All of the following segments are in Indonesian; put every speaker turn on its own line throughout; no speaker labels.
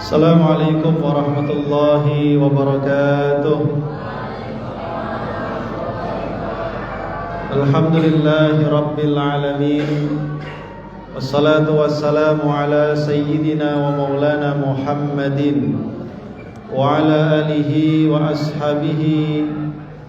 Assalamualaikum warahmatullahi wabarakatuh. Alhamdulillahi rabbil alamin. Wassalatu wassalamu ala sayyidina wa maulana Muhammadin wa ala alihi wa ashabihi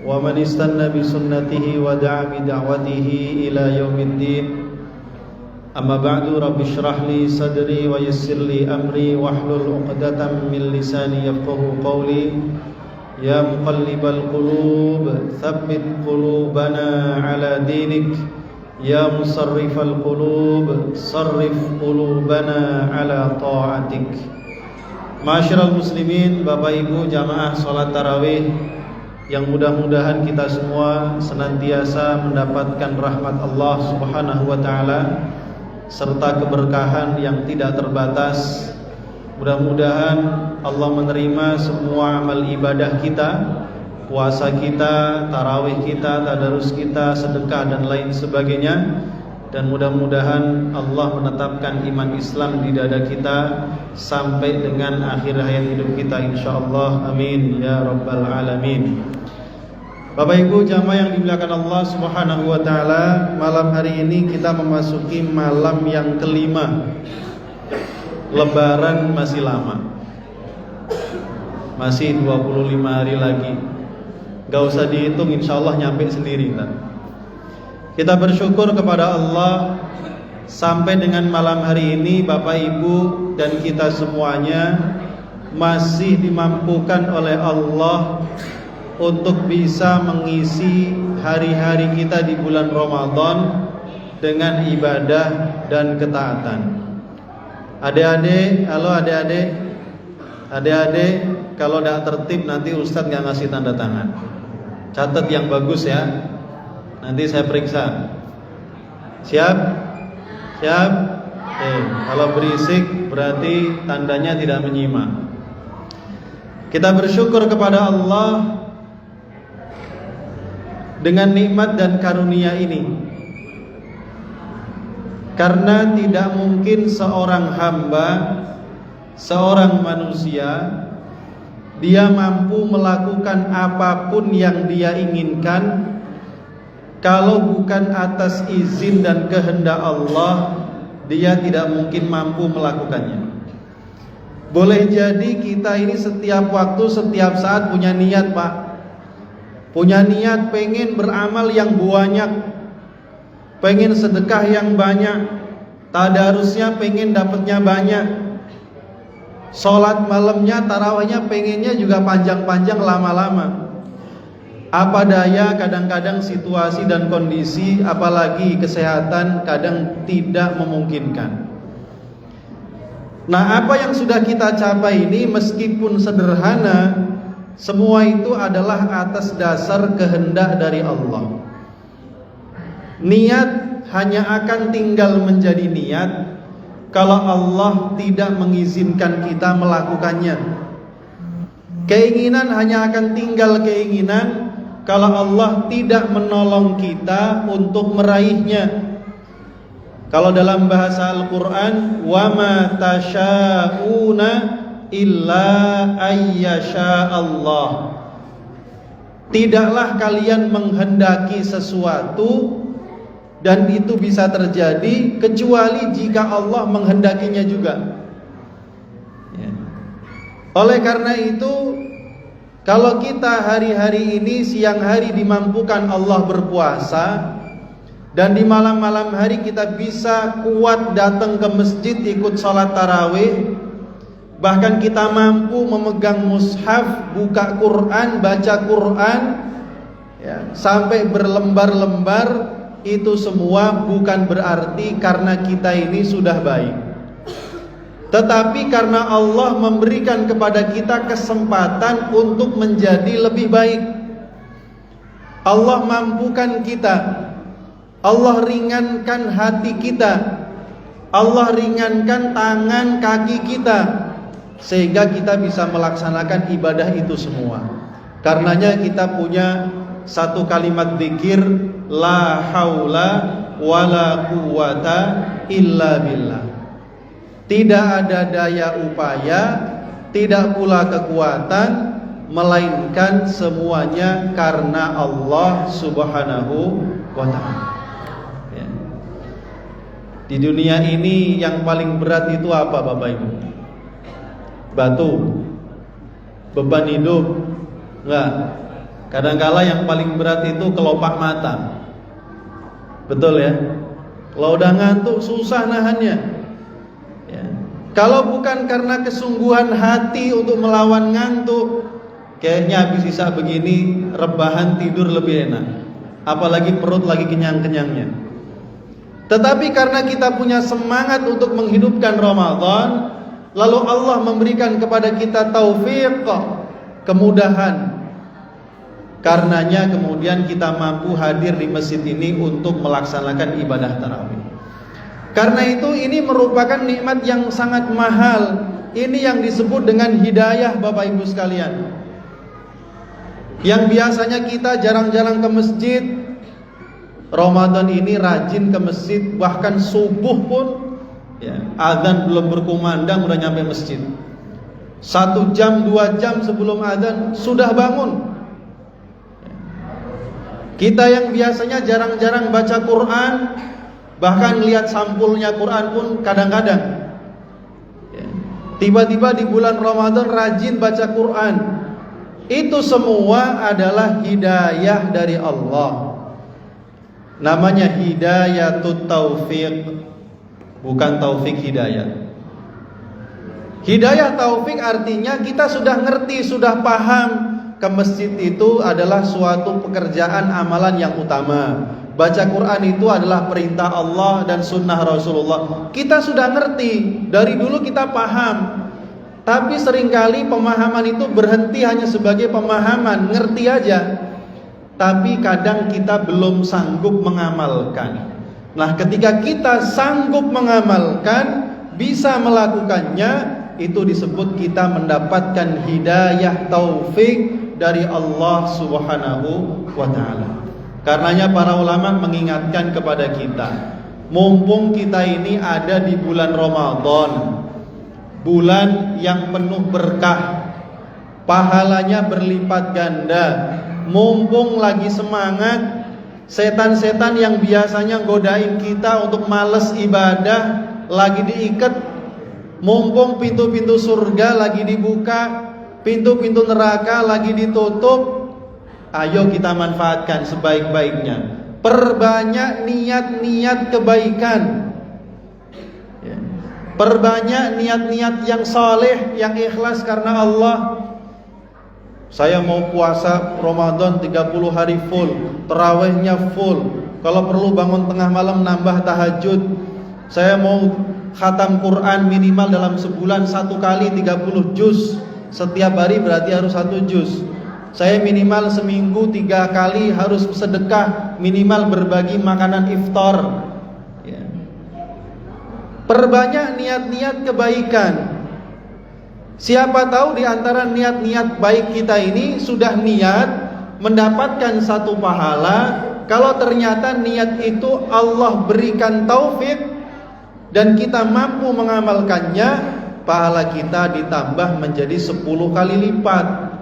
wa man istanna bi sunnatihi wa da'a bi da'watihi ila yaumiddin. Amma ba'du, rabbi shrah li sadri wa yassir li amri wahlul 'uqdatam min lisani yafqahu qawli. Ya muqallibal qulub tsabbit qulubana ala dinik. Ya musarrifal qulub sarrif qulubana ala ta'atik. Ma'asyiral muslimin, Bapak Ibu jamaah salat tarawih yang mudah-mudahan kita semua senantiasa mendapatkan rahmat Allah Subhanahu wa taala serta keberkahan yang tidak terbatas. Mudah-mudahan Allah menerima semua amal ibadah kita, puasa kita, tarawih kita, tadarus kita, sedekah dan lain sebagainya. Dan mudah-mudahan Allah menetapkan iman Islam di dada kita sampai dengan akhir hayat hidup kita insyaallah. Amin ya rabbal alamin. Bapak Ibu jamaah yang dimuliakan Allah Subhanahu wa taala, malam hari ini kita memasuki malam yang kelima. Lebaran masih lama. Masih 25 hari lagi. Gak usah dihitung, insyaallah nyampe sendiri kan. Kita bersyukur kepada Allah sampai dengan malam hari ini Bapak Ibu dan kita semuanya masih dimampukan oleh Allah untuk bisa mengisi hari-hari kita di bulan Ramadan dengan ibadah dan ketaatan. Adik-adik, halo adik-adik. Adik-adik, kalau tidak tertib nanti Ustadz nggak ngasih tanda tangan. Catat yang bagus ya. Nanti saya periksa. Siap? Siap? Kalau berisik berarti tandanya tidak menyimak. Kita bersyukur kepada Allah dengan nikmat dan karunia ini, karena tidak mungkin seorang hamba, seorang manusia, dia mampu melakukan apapun yang dia inginkan kalau bukan atas izin dan kehendak Allah. Dia tidak mungkin mampu melakukannya. Boleh jadi kita ini setiap waktu, setiap saat punya niat, Pak. Punya niat pengen beramal yang banyak, pengen sedekah yang banyak, tadarusnya pengen dapatnya banyak, sholat malamnya, tarawihnya pengennya juga panjang-panjang, lama-lama. Apa daya kadang-kadang situasi dan kondisi, apalagi kesehatan kadang tidak memungkinkan. Nah, apa yang sudah kita capai ini meskipun sederhana, semua itu adalah atas dasar kehendak dari Allah. Niat hanya akan tinggal menjadi niat kalau Allah tidak mengizinkan kita melakukannya. Keinginan hanya akan tinggal keinginan kalau Allah tidak menolong kita untuk meraihnya. Kalau dalam bahasa Al-Quran, wa ma tasha'una illa ayyasha Allah. Tidaklah kalian menghendaki sesuatu dan itu bisa terjadi kecuali jika Allah menghendakinya juga. Oleh karena itu, kalau kita hari-hari ini siang hari dimampukan Allah berpuasa, dan di malam-malam hari kita bisa kuat datang ke masjid ikut sholat tarawih, bahkan kita mampu memegang mushaf, buka Quran, baca Quran ya, sampai berlembar-lembar, itu semua bukan berarti karena kita ini sudah baik, tetapi karena Allah memberikan kepada kita kesempatan untuk menjadi lebih baik. Allah mampukan kita, Allah ringankan hati kita, Allah ringankan tangan kaki kita, sehingga kita bisa melaksanakan ibadah itu semua. Karenanya kita punya satu kalimat zikir, la haula wala quwata illa billah. Tidak ada daya upaya tidak pula kekuatan, melainkan semuanya karena Allah Subhanahu wa ta'ala. Ya. Di dunia ini yang paling berat itu apa Bapak Ibu? Batu, beban hidup? Enggak. Kadangkala yang paling berat itu kelopak mata. Betul ya? Kalau udah ngantuk susah nahannya. Ya. Kalau bukan karena kesungguhan hati untuk melawan ngantuk, kayaknya habis sisa begini rebahan tidur lebih enak. Apalagi perut lagi kenyang-kenyangnya. Tetapi karena kita punya semangat untuk menghidupkan Ramadan, lalu Allah memberikan kepada kita taufik, kemudahan. Karenanya kemudian kita mampu hadir di masjid ini untuk melaksanakan ibadah tarawih. Karena itu ini merupakan nikmat yang sangat mahal. Ini yang disebut dengan hidayah Bapak Ibu sekalian. Yang biasanya kita jarang-jarang ke masjid, Ramadan ini rajin ke masjid, bahkan subuh pun ya, azan belum berkumandang udah nyampe masjid. 1 jam 2 jam sebelum azan sudah bangun. Kita yang biasanya jarang-jarang baca Quran, bahkan lihat sampulnya Quran pun kadang-kadang ya, tiba-tiba di bulan Ramadan rajin baca Quran. Itu semua adalah hidayah dari Allah. Namanya hidayatut taufik, bukan taufik hidayah. Hidayah taufik artinya kita sudah ngerti, sudah paham ke masjid itu adalah suatu pekerjaan amalan yang utama. Baca Quran itu adalah perintah Allah dan sunnah Rasulullah. Kita sudah ngerti, dari dulu kita paham. Tapi seringkali pemahaman itu berhenti hanya sebagai pemahaman, ngerti aja. Tapi kadang kita belum sanggup mengamalkan. Nah, ketika kita sanggup mengamalkan, bisa melakukannya, itu disebut kita mendapatkan hidayah taufik dari Allah Subhanahu wa ta'ala. Karenanya para ulama mengingatkan kepada kita, mumpung kita ini ada di bulan Ramadan, bulan yang penuh berkah, pahalanya berlipat ganda, mumpung lagi semangat, setan-setan yang biasanya godain kita untuk males ibadah lagi diikat, mumpung pintu-pintu surga lagi dibuka, pintu-pintu neraka lagi ditutup, ayo kita manfaatkan sebaik-baiknya. Perbanyak niat-niat kebaikan ya. Perbanyak niat-niat yang saleh, yang ikhlas karena Allah. Saya mau puasa Ramadan 30 hari full, tarawihnya full, kalau perlu bangun tengah malam nambah tahajud. Saya mau khatam Quran minimal dalam sebulan 1 kali 30 juz. Setiap hari berarti harus 1 juz. Saya minimal seminggu 3 kali harus sedekah, minimal berbagi makanan iftar ya. Perbanyak niat-niat kebaikan. Siapa tahu di antara niat-niat baik kita ini sudah niat mendapatkan satu pahala. Kalau ternyata niat itu Allah berikan taufik dan kita mampu mengamalkannya, pahala kita ditambah menjadi 10 kali lipat.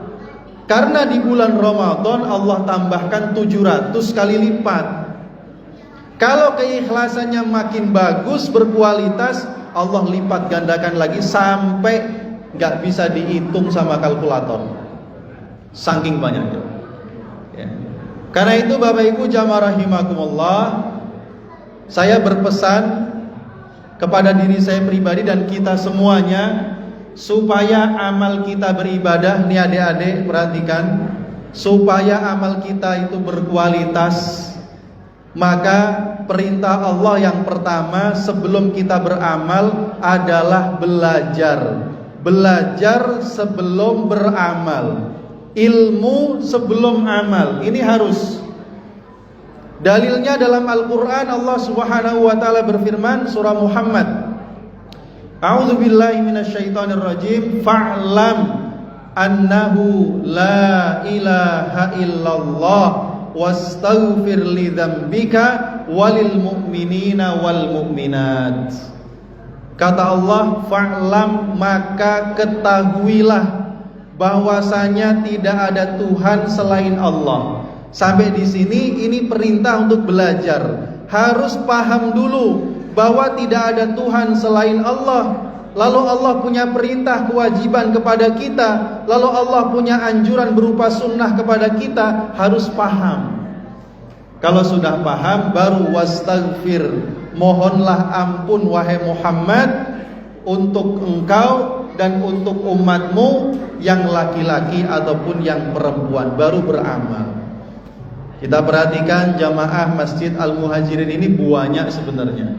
Karena di bulan Ramadan Allah tambahkan 700 kali lipat. Kalau keikhlasannya makin bagus, berkualitas, Allah lipat gandakan lagi sampai gak bisa dihitung sama kalkulator, saking banyaknya ya. Karena itu Bapak Ibu jamaah rahimakumullah, saya berpesan kepada diri saya pribadi dan kita semuanya, supaya amal kita beribadah, nih adik-adik perhatikan, supaya amal kita itu berkualitas, maka perintah Allah yang pertama sebelum kita beramal adalah belajar. Belajar sebelum beramal, ilmu sebelum amal. Ini harus. Dalilnya dalam Al-Quran, Allah Subhanahu wa ta'ala berfirman, surah Muhammad, A'udzubillahi minasyaitonirrajim, fa'lam annahu la ilaha illallah wastaghfir li dzambika walil mu'minina wal mu'minat. Kata Allah, fa'lam, maka ketahuilah bahwasanya tidak ada Tuhan selain Allah. Sampai di sini ini perintah untuk belajar. Harus paham dulu bahwa tidak ada Tuhan selain Allah. Lalu Allah punya perintah kewajiban kepada kita. Lalu Allah punya anjuran berupa sunnah kepada kita. Harus paham. Kalau sudah paham, baru wastaghfir, mohonlah ampun wahai Muhammad untuk engkau dan untuk umatmu yang laki-laki ataupun yang perempuan, baru beramal. Kita perhatikan jamaah Masjid Al-Muhajirin ini buahnya sebenarnya.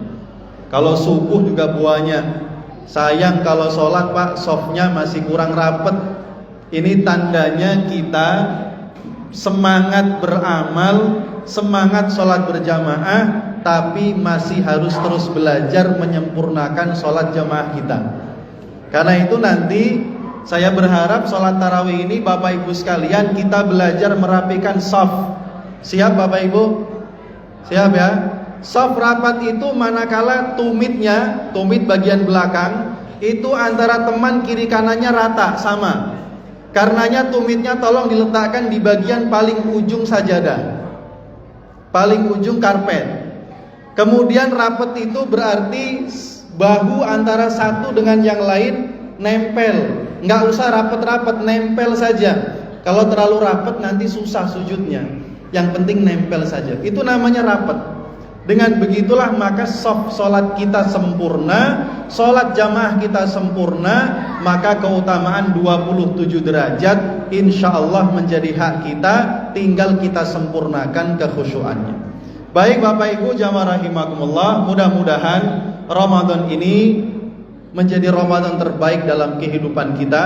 Kalau subuh juga buahnya. Sayang kalau sholat Pak, softnya masih kurang rapet. Ini tandanya kita semangat beramal, semangat sholat berjamaah, tapi masih harus terus belajar menyempurnakan sholat jamaah kita. Karena itu nanti saya berharap sholat tarawih ini Bapak Ibu sekalian kita belajar merapikan shaf. Siap Bapak Ibu? Siap ya? Shaf rapat itu manakala tumit bagian belakang itu antara teman kiri kanannya rata sama. Karenanya tumitnya tolong diletakkan di bagian paling ujung sajadah, paling ujung karpet. Kemudian rapat itu berarti bahu antara satu dengan yang lain nempel. Nggak usah rapat-rapat, nempel saja. Kalau terlalu rapat nanti susah sujudnya. Yang penting nempel saja. Itu namanya rapat. Dengan begitulah maka sholat kita sempurna, sholat jamaah kita sempurna, maka keutamaan 27 derajat insya Allah menjadi hak kita, tinggal kita sempurnakan kekhusyuannya. Baik Bapak Ibu jamaah rahimakumullah, mudah-mudahan Ramadan ini menjadi Ramadan terbaik dalam kehidupan kita,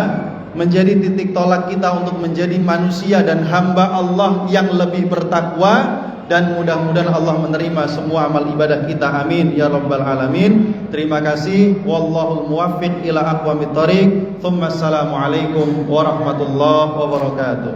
menjadi titik tolak kita untuk menjadi manusia dan hamba Allah yang lebih bertakwa, dan mudah-mudahan Allah menerima semua amal ibadah kita. Amin ya rabbal alamin. Terima kasih. Wallahul muwaffiq ila aqwamit thoriq. Assalamualaikum warahmatullahi wabarakatuh.